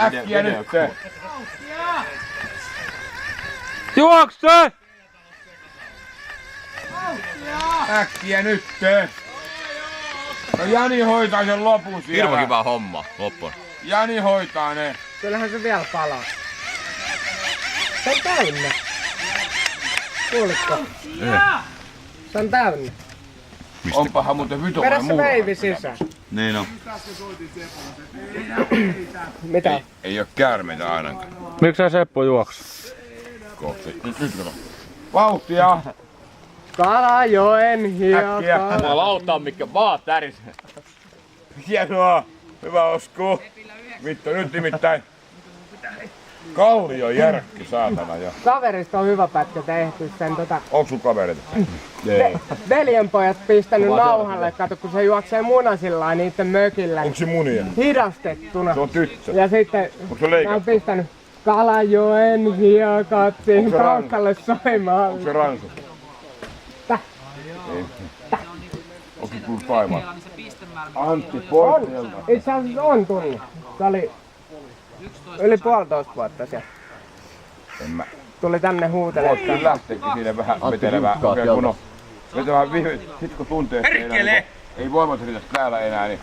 Äkkiä nyt! Juokse! Äkkiä nyt! No Jani hoitaa sen lopun siellä. Hirveän hyvä homma loppuun. Jani hoitaa ne. Kyllähän se vielä palaa. Se on täynnä. Kuulitko? Se on täynnä. Onpahan muuten vitoinen Vedä se muu. veivi sisään. Niin on. Mitä? Ei oo käärmeitä ainakaan. Miksi sä Seppo juoksu? Kohti. Nyt kato. Vauhtia! Kalajoen Äkkiä. hieka. Mä lautaan mikä vaan tärisee. Hienoa! Hyvä Osku! Vittu nyt nimittäin. Kallio järkki saatana jo. Kaverista on hyvä pätkä tehty sen Onks sun kavereita? veljenpojat pistänyt nauhalle, kato kun se juoksee munasillaan niitten mökillä. Onks se munia? Hidastettuna. Se on tyttö. Ja sitten Onks se mä leikattu? oon pistänyt Kalajoen hiekat siihen se ranka? taustalle soimaan. Onks se ransu? Täh. Ei. Onks se tullut Saimaan? Antti On, Portilta. itse asiassa on tullut. Se oli yli 1,5 vuotta siellä. En mä. Tuli tänne huutelemaan. Voit kyllä lähteekin siinä vähän vetelevää. Kun on vetämään sit kun tuntee, että ei voimat riitä täällä enää, niin